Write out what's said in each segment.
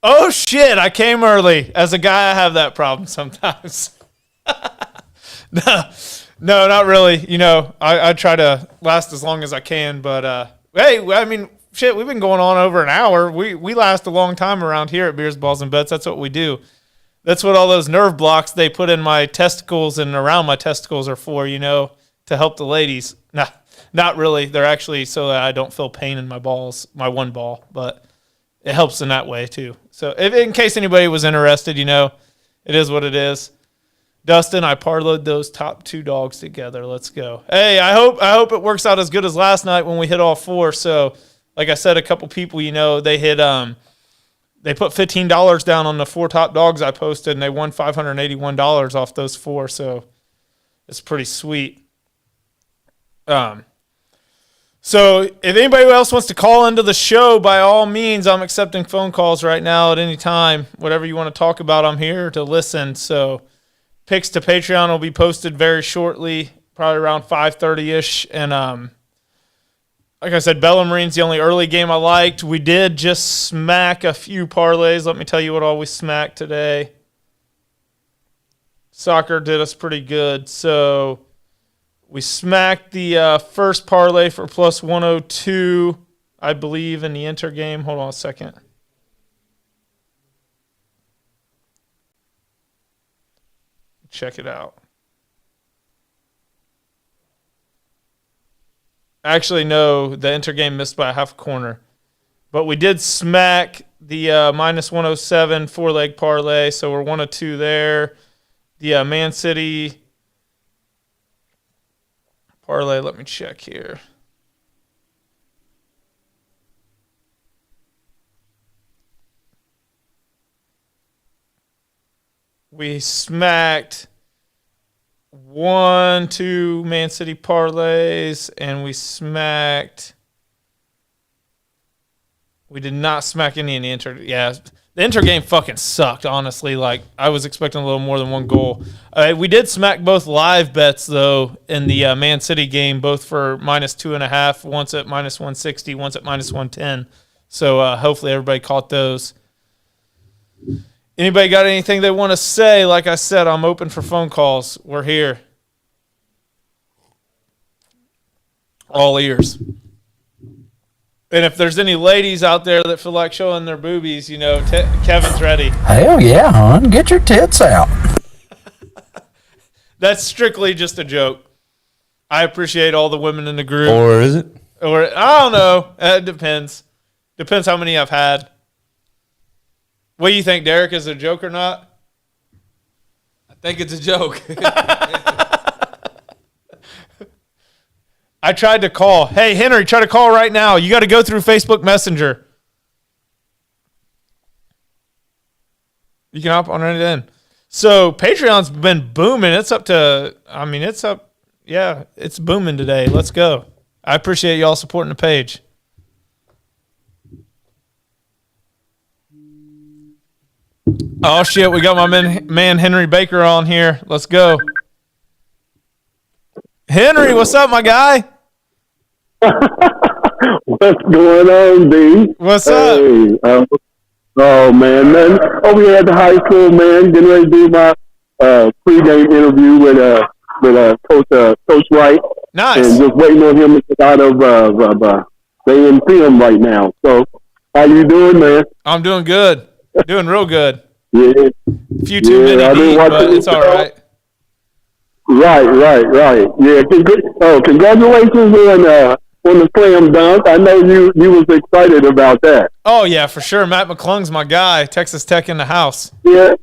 Oh, shit. I came early. As a guy, I have that problem sometimes. No, no, not really. I try to last as long as I can. But, hey, I mean, shit, we've been going on over an hour. We last a long time around here at Beers, Balls, and Bets. That's what we do. That's what all those nerve blocks they put in my testicles and around my testicles are for, to help the ladies. Nah, not really. They're actually so that I don't feel pain in my balls, my one ball. But it helps in that way, too. So in case anybody was interested, it is what it is. Dustin, I parlayed those top two dogs together. Let's go. Hey, I hope it works out as good as last night when we hit all four. So, like I said, a couple people, they hit they put $15 down on the four top dogs I posted, and they won $581 off those four. So it's pretty sweet. So if anybody else wants to call into the show, by all means, I'm accepting phone calls right now at any time. Whatever you want to talk about, I'm here to listen. So picks to Patreon will be posted very shortly, probably around 5:30-ish. And like I said, Bellarmine's the only early game I liked. We did just smack a few parlays. Let me tell you what all we smacked today. Soccer did us pretty good. So we smacked the first parlay for plus 102, I believe, in the Inter game. Hold on a second. Check it out. Actually, no, the Inter game missed by a half corner. But we did smack the minus 107 four-leg parlay, so we're 102 there. The Man City parlay, let me check here. We smacked 1-2 Man City parlays, and we did not smack any in the Inter. Yeah, the Inter game fucking sucked, honestly. Like, I was expecting a little more than one goal. We did smack both live bets, though, in the Man City game, both for minus 2.5, once at minus 160, once at minus 110. So hopefully everybody caught those. Anybody got anything they want to say? Like I said, I'm open for phone calls. We're here. All ears. And if there's any ladies out there that feel like showing their boobies, Kevin's ready. Hell yeah, hon. Get your tits out. That's strictly just a joke. I appreciate all the women in the group. Or is it? Or I don't know. It depends. Depends how many I've had. What do you think, Derek? Is it a joke or not? I think it's a joke. I tried to call. Hey, Henry, try to call right now. You got to go through Facebook Messenger. You can hop on right in. So Patreon's been booming. It's up to, it's booming today. Let's go. I appreciate y'all supporting the page. Oh, shit, we got my man Henry Baker on here. Let's go. Henry, what's up, my guy? What's going on, D? What's up? Oh, man. Over here at the high school, man, getting ready to do my pregame interview with Coach Wright. Nice. And just waiting on him to get out of they in film right now. So, how you doing, man? I'm doing good. Doing real good. Yeah. A few too many to eat, but it's all right. Right. Yeah. Congratulations on the slam dunk. I know you was excited about that. Oh, yeah, for sure. Matt McClung's my guy. Texas Tech in the house. Yeah.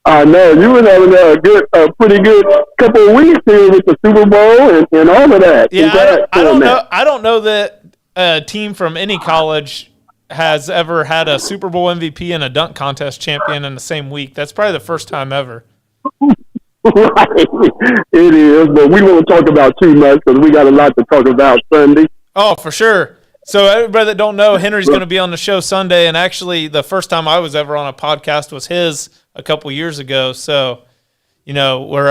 I know. You were having a pretty good couple of weeks here with the Super Bowl and all of that. Yeah, I don't know that a team from any college has ever had a Super Bowl MVP and a dunk contest champion in the same week. That's probably the first time ever. Right. It is, but we won't talk about too much because we got a lot to talk about Sunday. Oh, for sure. So everybody that don't know, Henry's going to be on the show Sunday, and actually the first time I was ever on a podcast was his a couple years ago. So, he's going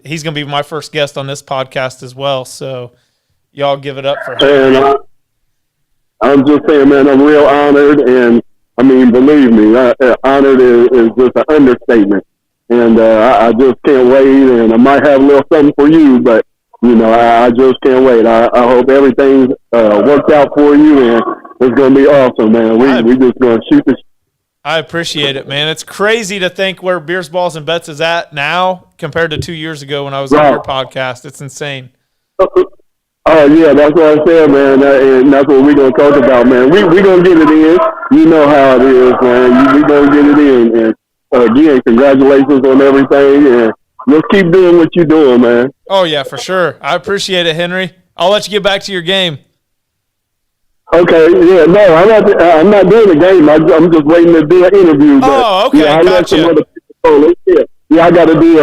to be my first guest on this podcast as well. So y'all give it up for him. And I'm just saying, man, I'm real honored, and I mean, believe me, honored is just an understatement. And I just can't wait, and I might have a little something for you, but, I just can't wait. I hope everything works out for you, and it's going to be awesome, man. We just going to shoot the I appreciate it, man. It's crazy to think where Beers, Balls, and Bets is at now compared to 2 years ago when I was on your podcast. It's insane. Oh, yeah, that's what I said, man, and that's what we're going to talk about, man. We going to get it in. You know how it is, man. We going to get it in. And, again, congratulations on everything, and let's keep doing what you're doing, man. Oh, yeah, for sure. I appreciate it, Henry. I'll let you get back to your game. Okay, yeah, no, I'm not doing the game. I'm just waiting to do an interview. Oh, okay, I gotcha. Some other people, yeah, I got to do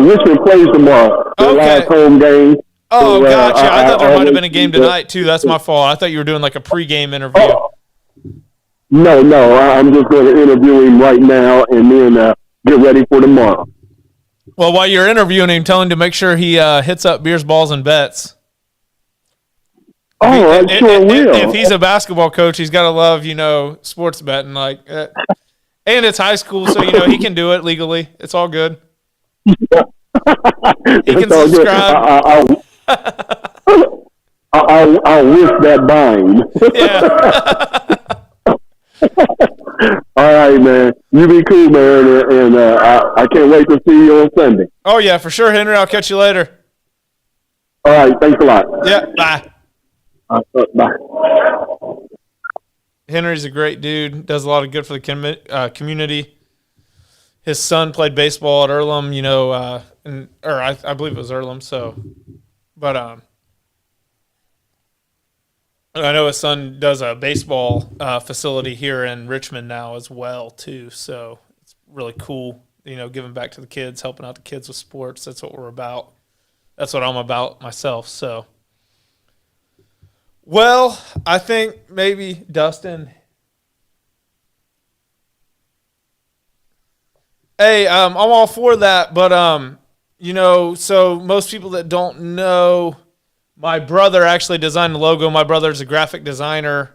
Richmond plays tomorrow. Their last home game. Oh, so, gotcha. I thought there might have been a game tonight, too. That's my fault. I thought you were doing like a pregame interview. No, I'm just going to interview him right now and then get ready for tomorrow. Well, while you're interviewing him, tell him to make sure he hits up Beers, Balls, and Bets. Oh, I sure will. If he's a basketball coach, he's got to love, sports betting. And it's high school, so, he can do it legally. It's all good. He can subscribe. I'll wish that bind. Yeah. All right, man. You be cool, man, and I can't wait to see you on Sunday. Oh, yeah, for sure, Henry. I'll catch you later. All right, thanks a lot. Yeah, bye. Bye. Henry's a great dude. Does a lot of good for the community. His son played baseball at Earlham, I believe it was Earlham. So, but I know his son does a baseball facility here in Richmond now as well too. So it's really cool, giving back to the kids, helping out the kids with sports. That's what we're about. That's what I'm about myself. So. Well, I think maybe Dustin. Hey, I'm all for that, but so most people that don't know, my brother actually designed the logo. My brother's a graphic designer.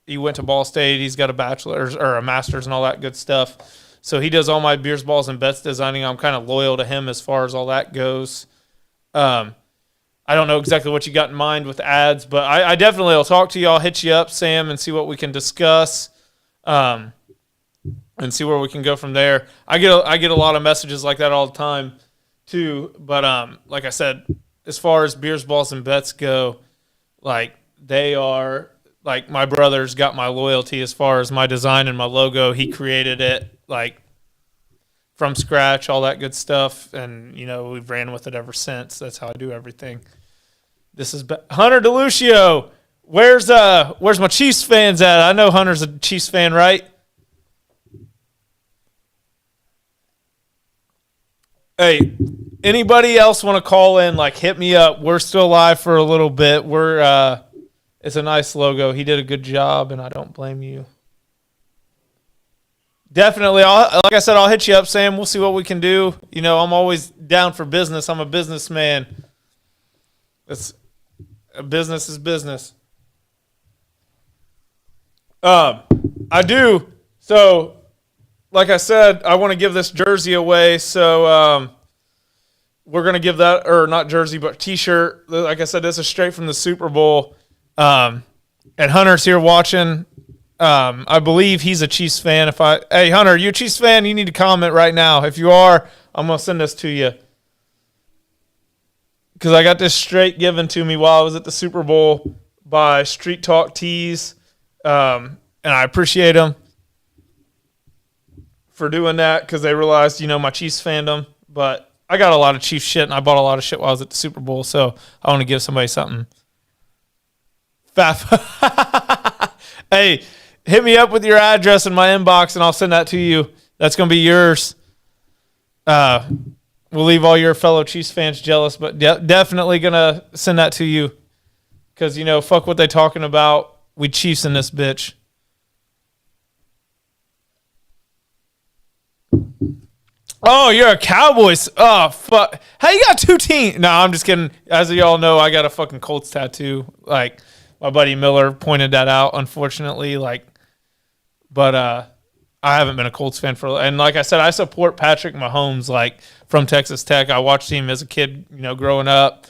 He went to Ball State. He's got a bachelor's or a master's and all that good stuff. So he does all my Beers, Balls, and Bets designing. I'm kind of loyal to him as far as all that goes. I don't know exactly what you got in mind with ads, but I definitely will talk to you. I'll hit you up, Sam, and see what we can discuss, and see where we can go from there. I get a lot of messages like that all the time, too. But like I said, as far as Beers, Balls, and Bets go, like they are like my brother's got my loyalty as far as my design and my logo. He created it like from scratch, all that good stuff, and we've ran with it ever since. That's how I do everything. This is Hunter DeLucio. Where's my Chiefs fans at? I know Hunter's a Chiefs fan, right? Hey, anybody else want to call in? Like, hit me up. We're still live for a little bit. It's a nice logo. He did a good job, and I don't blame you. Definitely. Like I said, I'll hit you up, Sam. We'll see what we can do. I'm always down for business. I'm a businessman. Business is business. I do. So, like I said, I want to give this jersey away. So, we're going to give that, or not jersey, but T-shirt. Like I said, this is straight from the Super Bowl. And Hunter's here watching. I believe he's a Chiefs fan. Hey, Hunter, you a Chiefs fan? You need to comment right now. If you are, I'm going to send this to you. Because I got this straight given to me while I was at the Super Bowl by Street Talk Tees. And I appreciate them for doing that because they realized, my Chiefs fandom. But I got a lot of Chiefs shit, and I bought a lot of shit while I was at the Super Bowl. So I want to give somebody something. Hey, hit me up with your address in my inbox, and I'll send that to you. That's going to be yours. We'll leave all your fellow Chiefs fans jealous, but definitely going to send that to you because, fuck what they talking about. We Chiefs in this bitch. Oh, you're a Cowboys. Oh, fuck. How you got two teams? No, I'm just kidding. As y'all know, I got a fucking Colts tattoo. Like, my buddy Miller pointed that out, unfortunately. Like, but I haven't been a Colts fan and like I said, I support Patrick Mahomes, like from Texas Tech. I watched him as a kid, growing up,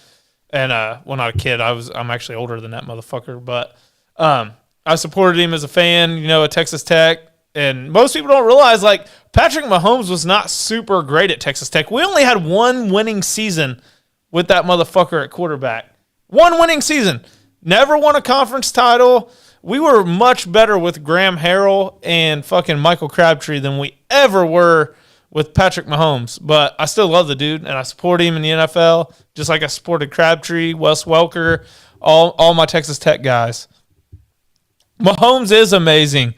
and well, not a kid. I'm actually older than that motherfucker, but I supported him as a fan, at Texas Tech. And most people don't realize, like, Patrick Mahomes was not super great at Texas Tech. We only had one winning season with that motherfucker at quarterback. One winning season. Never won a conference title. We were much better with Graham Harrell and fucking Michael Crabtree than we ever were with Patrick Mahomes. But I still love the dude, and I support him in the NFL, just like I supported Crabtree, Wes Welker, all my Texas Tech guys. Mahomes is amazing,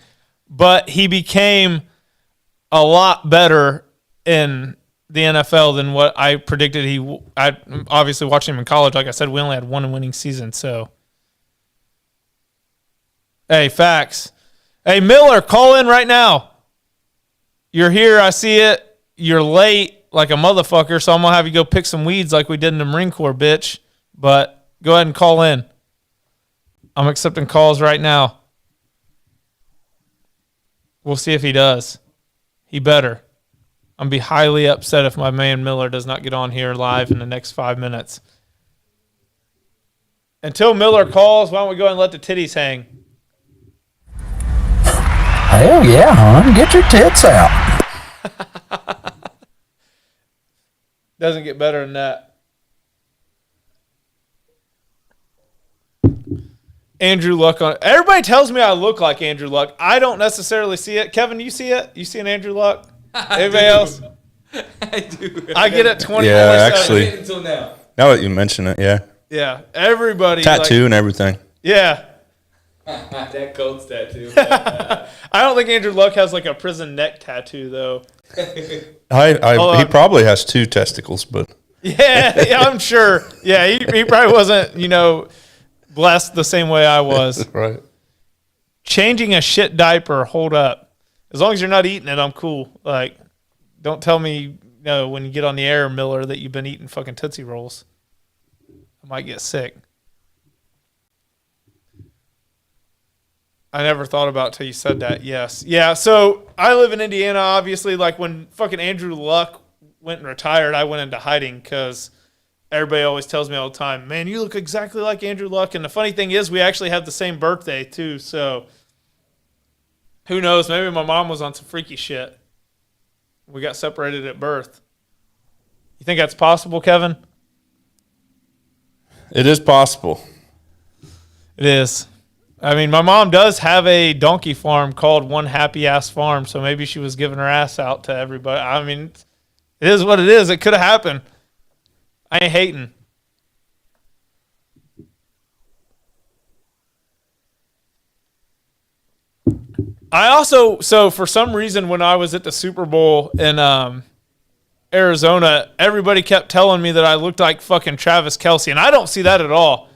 but he became a lot better in the NFL than what I predicted. I obviously watched him in college. Like I said, we only had one winning season. So, hey, facts. Hey, Miller, call in right now. You're here. I see it. You're late like a motherfucker, so I'm going to have you go pick some weeds like we did in the Marine Corps, bitch. But go ahead and call in. I'm accepting calls right now. We'll see if he does. He better. I'm going to be highly upset if my man Miller does not get on here live in the next 5 minutes. Until Miller calls, why don't we go ahead and let the titties hang? Hell yeah, hon. Get your tits out. Doesn't get better than that. Andrew Luck on. Everybody tells me I look like Andrew Luck. I don't necessarily see it. Kevin, you see it? You see an Andrew Luck? Anybody else? I do. I get it 24/7. Yeah, actually. Until now. Now that you mention it, yeah. Yeah, everybody. Tattoo and everything. Yeah. That Colts tattoo. I don't think Andrew Luck has like a prison neck tattoo though. He probably has 2 testicles, but Yeah, I'm sure. Yeah, he probably wasn't, blessed the same way I was. right. Changing a shit diaper, hold up. As long as you're not eating it, I'm cool. Like, don't tell me, when you get on the air, Miller, that you've been eating fucking Tootsie Rolls. I might get sick. I never thought about it till you said that. Yes. Yeah, so I live in Indiana, obviously. Like, when fucking Andrew Luck went and retired, I went into hiding because everybody always tells me all the time, man, you look exactly like Andrew Luck. And the funny thing is, we actually have the same birthday, too. So, who knows? Maybe my mom was on some freaky shit. We got separated at birth. You think that's possible, Kevin? It is possible. It is. I mean, my mom does have a donkey farm called One Happy Ass Farm, so maybe she was giving her ass out to everybody. I mean, it is what it is. It could have happened. I ain't hating. I also, so for some reason, when I was at the Super Bowl in Arizona, everybody kept telling me that I looked like fucking Travis Kelce, and I don't see that at all.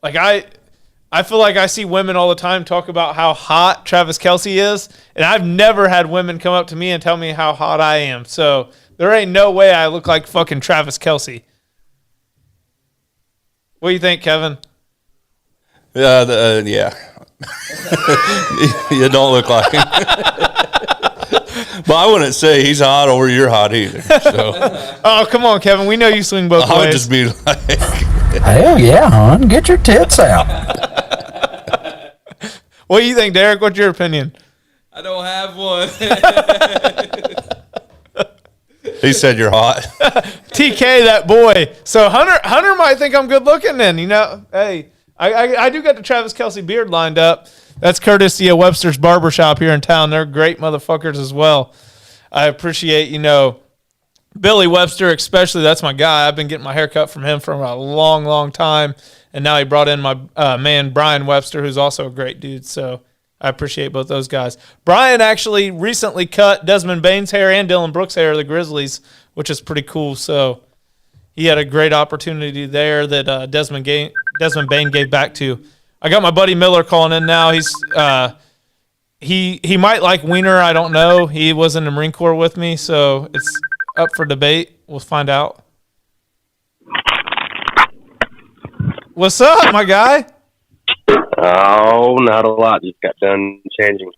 Like, I feel like I see women all the time talk about how hot Travis Kelce is, and I've never had women come up to me and tell me how hot I am. So there ain't no way I look like fucking Travis Kelce. What do you think, Kevin? Yeah. You don't look like him. But I wouldn't say he's hot or you're hot either. So Oh, come on, Kevin. We know you swing both I would ways. just be like, Hell yeah, hon. Get your tits out. What do you think, Derek? What's your opinion? I don't have one. he said you're hot. TK, that boy. So Hunter might think I'm good looking then, Hey, I do got the Travis Kelce beard lined up. That's courtesy of Webster's Barbershop here in town. They're great motherfuckers as well. I appreciate, Billy Webster especially. That's my guy. I've been getting my hair cut from him for a long, long time. And now he brought in my man, Brian Webster, who's also a great dude. So I appreciate both those guys. Brian actually recently cut Desmond Bane's hair and Dylan Brooks' hair of the Grizzlies, which is pretty cool. So he had a great opportunity there that Desmond Bane gave back to. I got my buddy Miller calling in now. He's he might like Wiener. I don't know. He was in the Marine Corps with me, so it's up for debate. We'll find out. What's up, my guy? Oh, not a lot. Just got done changing.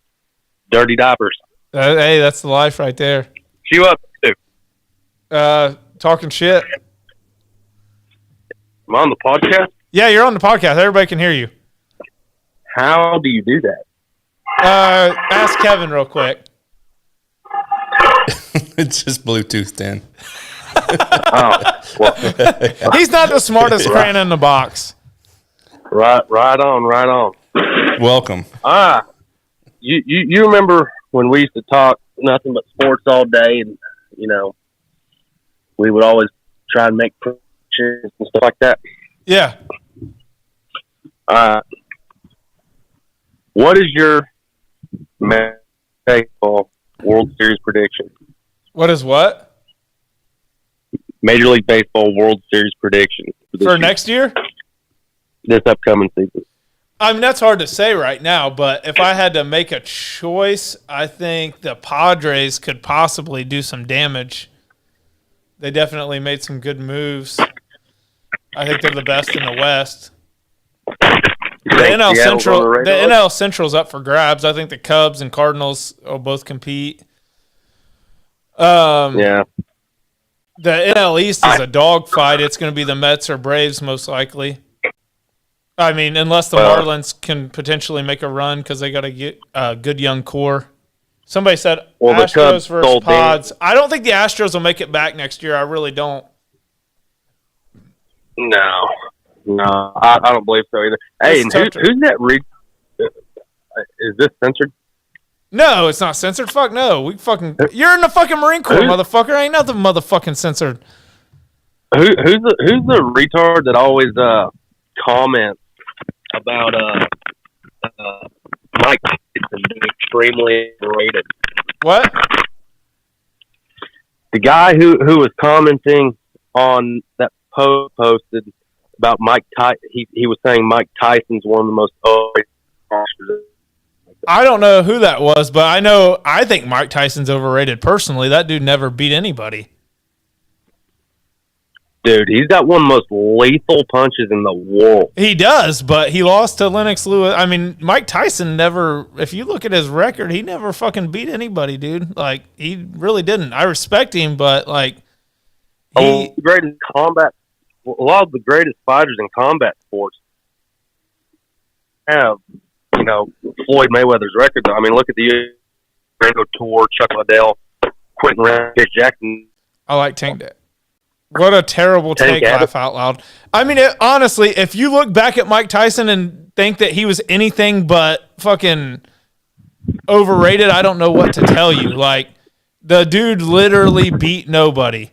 Dirty diapers. Hey, that's the life right there. What you up to? Talking shit. I'm on the podcast. Yeah, you're on the podcast. Everybody can hear you. How do you do that? Ask Kevin real quick. It's just Bluetooth, Dan. Oh, well, He's not the smartest crayon in the box. right on. Welcome. You remember when we used to talk nothing but sports all day, and we would always try and make predictions and stuff like that. Yeah. What is your baseball World Series prediction? What is what? Major League Baseball World Series prediction For next year? This upcoming season. I mean, that's hard to say right now, but if I had to make a choice, I think the Padres could possibly do some damage. They definitely made some good moves. I think they're the best in the West. The NL Central's up for grabs. I think the Cubs and Cardinals will both compete. Yeah. The NL East is a dogfight. It's going to be the Mets or Braves most likely. I mean, unless the Marlins can potentially make a run because they got to get a good young core. Somebody said Astros versus Pods. I don't think the Astros will make it back next year. I really don't. No, I don't believe so either. Hey, and who's that? Is this censored? No, it's not censored. Fuck no. You're in the fucking Marine Corps, motherfucker. Ain't nothing motherfucking censored. Who's the retard that always comments about Mike Tyson being extremely rated? What? The guy who was commenting on that post posted about Mike Tyson. He was saying Mike Tyson's one of the most overrated boxers. I don't know who that was, but I think Mike Tyson's overrated personally. That dude never beat anybody. Dude, he's got one of the most lethal punches in the world. He does, but he lost to Lennox Lewis. I mean, Mike Tyson never, if you look at his record, he never fucking beat anybody, dude. Like, he really didn't. I respect him, but, like, the greatest combat, a lot of the greatest fighters in combat sports have, Floyd Mayweather's record. I mean, look at the Rango Tour, Chuck Liddell, Quentin Rampage Jackson. I like Tank Dad. What a terrible take, laugh out loud. I mean, honestly, if you look back at Mike Tyson and think that he was anything but fucking overrated, I don't know what to tell you. Like, the dude literally beat nobody.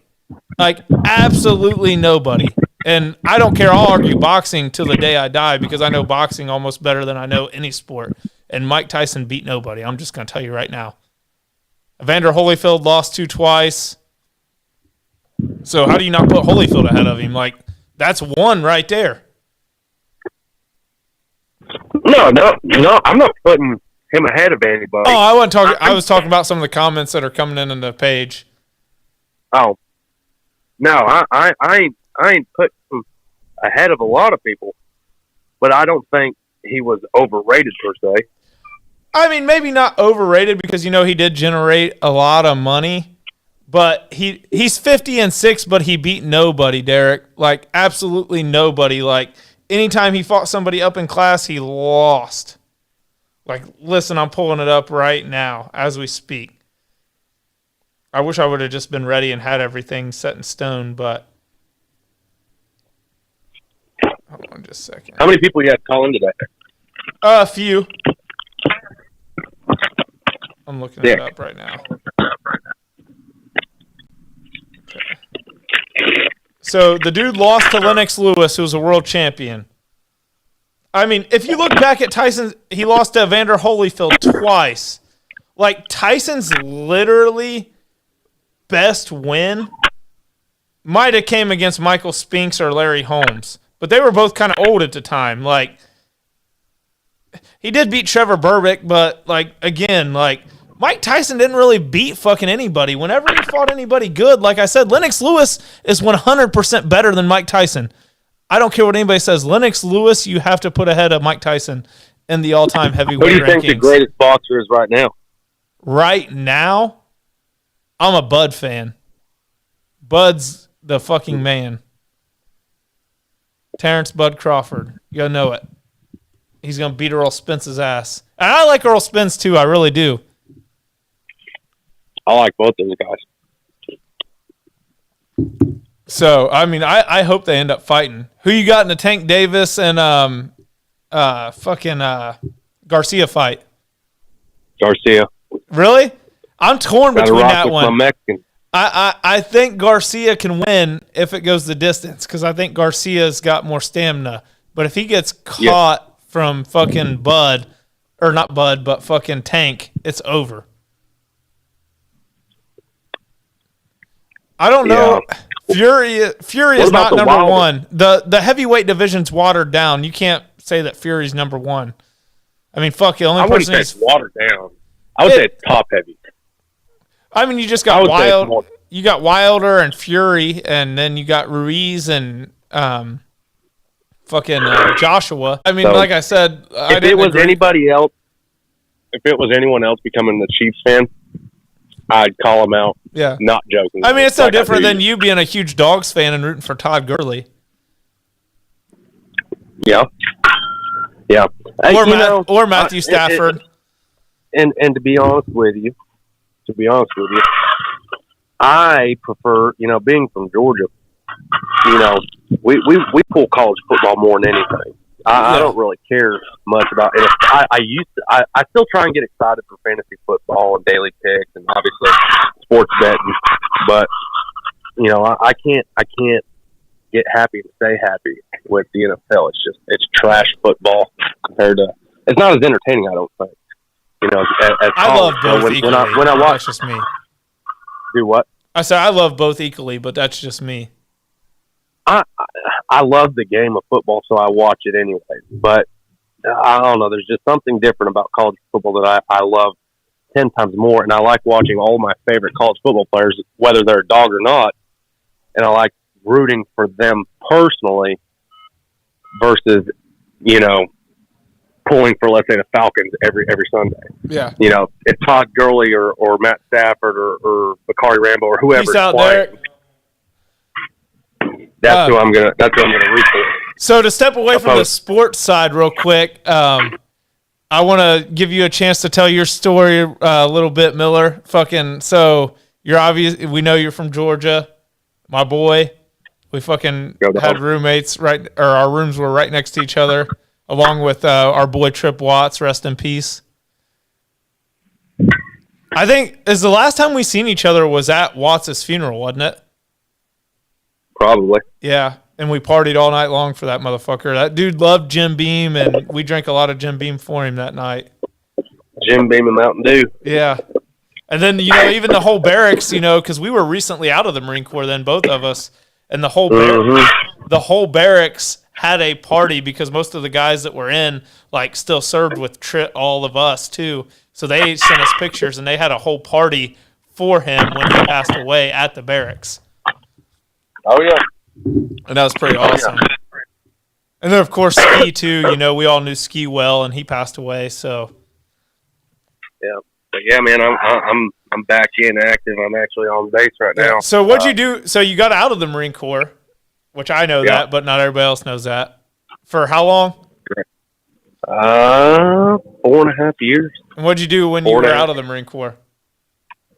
Like, absolutely nobody. And I don't care. I'll argue boxing till the day I die because I know boxing almost better than I know any sport. And Mike Tyson beat nobody. I'm just going to tell you right now. Evander Holyfield lost to twice. So how do you not put Holyfield ahead of him? Like, that's one right there. No, I'm not putting him ahead of anybody. Oh, I wasn't talking. I was talking about some of the comments that are coming in on the page. Oh, no, I ain't putting him ahead of a lot of people, but I don't think he was overrated per se. I mean, maybe not overrated because he did generate a lot of money. But he's 50-6, but he beat nobody, Derek. Like, absolutely nobody. Like, anytime he fought somebody up in class, he lost. Like, listen, I'm pulling it up right now as we speak. I wish I would have just been ready and had everything set in stone, but hold on just a second. How many people you had calling today? A few. I'm looking it up right now. So the dude lost to Lennox Lewis, who was a world champion. I mean, if you look back at Tyson, he lost to Evander Holyfield twice. Like, Tyson's literally best win might have came against Michael Spinks or Larry Holmes. But they were both kind of old at the time. Like, he did beat Trevor Berbick, but, like, again, like, Mike Tyson didn't really beat fucking anybody. Whenever he fought anybody good, like I said, Lennox Lewis is 100% better than Mike Tyson. I don't care what anybody says. Lennox Lewis, you have to put ahead of Mike Tyson in the all-time heavyweight rankings. Who do you think the greatest boxer is right now? right now, I'm a Bud fan. Bud's the fucking man. Terrence Bud Crawford. You gotta know it. He's gonna beat Earl Spence's ass. And I like Earl Spence too. I really do. I like both those guys. So I mean, I hope they end up fighting. Who you got in the Tank Davis and Garcia fight? Garcia. Really? I'm torn Gotta between rock that with one. my Mexican. I think Garcia can win if it goes the distance because I think Garcia's got more stamina. But if he gets caught from fucking Bud, or not Bud, but fucking Tank, it's over. I don't know. Fury is not the number Wilder? one. The heavyweight division's watered down. You can't say that Fury's number one. I mean, fuck, the only I wouldn't person say he's it's watered down. I would say it's top heavy. I mean, you just I got would say it's more- You got Wilder and Fury, and then you got Ruiz and Joshua. I mean, So, like I said, If it was anybody else, if it was anyone else becoming the Chiefs fan, I'd call him out. Yeah. Not joking. I mean, it's no Like I different do. than you being a huge Dogs fan and rooting for Todd Gurley Yeah. Yeah. Hey, or Matthew Stafford. And to be honest with you, I prefer, being from Georgia, we pull college football more than anything. I don't really care much about it. I still try and get excited for fantasy football and daily picks and obviously sports betting, but I can't get happy and stay happy with the NFL. It's trash football compared to. It's not as entertaining, I don't think. As I love college. both equally. When I watch, That's just me. do what? I said I love both equally, but that's just me. I love the game of football, so I watch it anyway. But I don't know. There's just something different about college football that I love 10 times more. And I like watching all my favorite college football players, whether they're a dog or not. And I like rooting for them personally versus, pulling for, let's say, the Falcons every Sunday. Yeah. It's Todd Gurley or Matt Stafford or Bakari Rambo or whoever's Peace out playing. there. That's who I'm gonna root for. So to step away from the sports side real quick, I want to give you a chance to tell your story a little bit, Miller. So we know you're from Georgia, my boy. We fucking had roommates our rooms were right next to each other, along with our boy Trip Watts, rest in peace. I think the last time we seen each other was at Watts' funeral, wasn't it? Probably. Yeah, and we partied all night long for that motherfucker. That dude loved Jim Beam, and we drank a lot of Jim Beam for him that night. Jim Beam and Mountain Dew. Yeah. And then, even the whole barracks, because we were recently out of the Marine Corps then, both of us, and the whole barracks had a party because most of the guys that were in, still served with all of us, too. So they sent us pictures, and they had a whole party for him when he passed away at the barracks. Oh, yeah. And that was pretty awesome. And then, of course, Ski, too. We all knew Ski well, and he passed away, so. Yeah. But, yeah, man, I'm back in active. I'm actually on base right now. So what'd you do? So you got out of the Marine Corps, which I know that, but not everybody else knows that. For how long? 4.5 years. And what'd you do when you were out of the Marine Corps?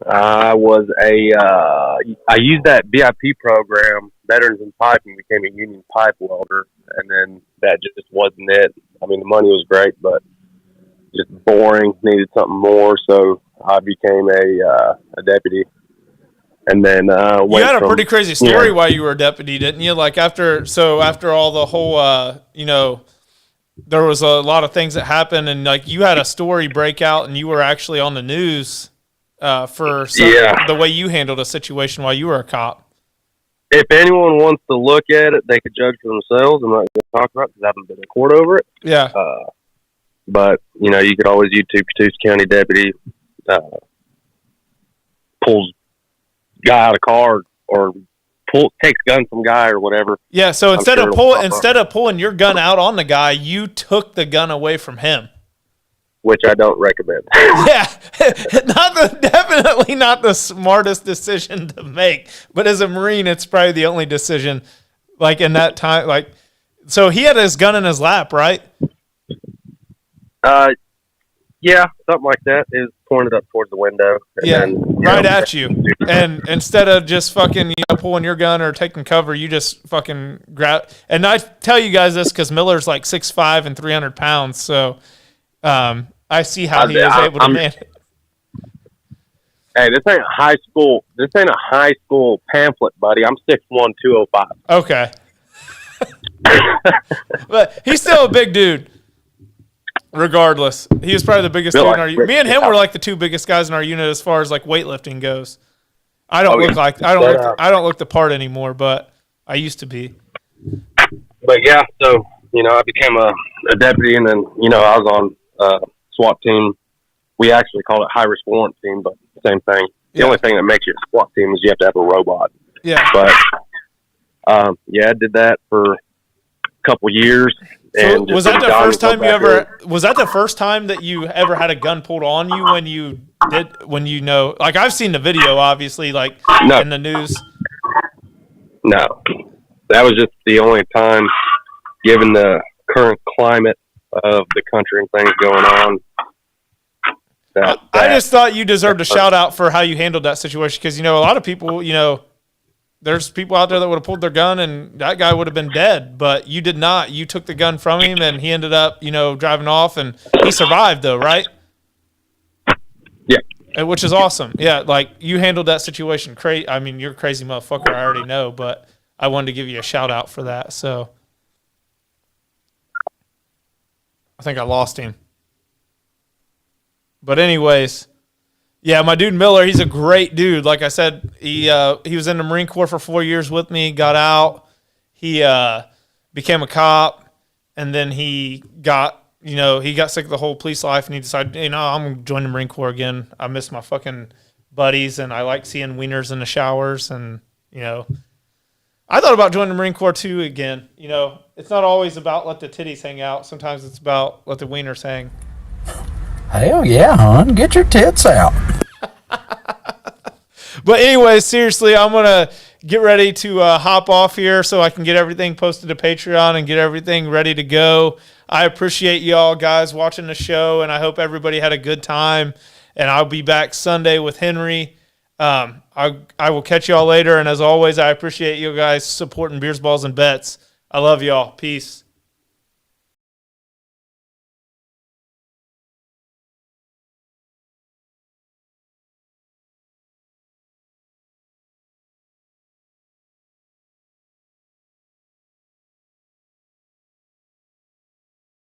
I used that VIP program, Veterans in Pipe, and became a union pipe welder. And then that just wasn't it. I mean, the money was great, but just boring, needed something more. So I became a deputy. And then you had a pretty crazy story while you were a deputy, didn't you? After all the whole, there was a lot of things that happened, and you had a story break out, and you were actually on the news for the way you handled a situation while you were a cop. If anyone wants to look at it, they could judge for themselves. I'm not going to talk about it because I haven't been in court over it. Yeah. But, you could always YouTube Catoosa County deputy pulls guy out of car or takes gun from guy or whatever. Yeah, so instead of pulling your gun out on the guy, you took the gun away from him. which I don't recommend. Yeah, definitely not the smartest decision to make. But as a Marine, it's probably the only decision. Like in that time, like, so he had his gun in his lap, right? Yeah, something like that. It was pointed up towards the window. And Yeah, then, right at you. And instead of just fucking pulling your gun or taking cover, you just fucking grab. And I tell you guys this because Miller's like 6'5" and 300 pounds, so I see how he is able to manage. Hey, this ain't a high school. This ain't a high school pamphlet, buddy. I'm 6'1", 205. Okay. But he's still a big dude. Regardless, he was probably the biggest dude in our unit. Me and him were like the two biggest guys in our unit as far as like weightlifting goes. I don't look the part anymore, but I used to be. But yeah, so I became a deputy, and then I was on SWAT team. We actually call it high risk warrant team, but same thing. The only thing that makes you a SWAT team is you have to have a robot. Yeah. But I did that for a couple years. So was that the first time you ever? Was that the first time that you ever had a gun pulled on you when you did? Like I've seen the video, obviously, like in the news. No, that was just the only time, given the current climate of the country and things going on. I just thought you deserved a shout out for how you handled that situation because a lot of people, there's people out there that would have pulled their gun and that guy would have been dead, but you did not. You took the gun from him and he ended up, driving off and he survived though, right? Yeah. Which is awesome. Yeah, like you handled that situation I mean, you're a crazy motherfucker, I already know, but I wanted to give you a shout out for that. So I think I lost him. But anyways, yeah, my dude Miller, he's a great dude. Like I said, he was in the Marine Corps for 4 years with me, got out. He became a cop, and then he got sick of the whole police life, and he decided, I'm going to join the Marine Corps again. I miss my fucking buddies, and I like seeing wieners in the showers, and, I thought about joining the Marine Corps too again. It's not always about let the titties hang out. Sometimes it's about let the wieners hang. Hell yeah, hon. Get your tits out. But anyway, seriously, I'm going to get ready to hop off here so I can get everything posted to Patreon and get everything ready to go. I appreciate y'all guys watching the show, and I hope everybody had a good time. And I'll be back Sunday with Henry. I will catch y'all later. And as always, I appreciate you guys supporting Beers, Balls, and Bets. I love y'all. Peace.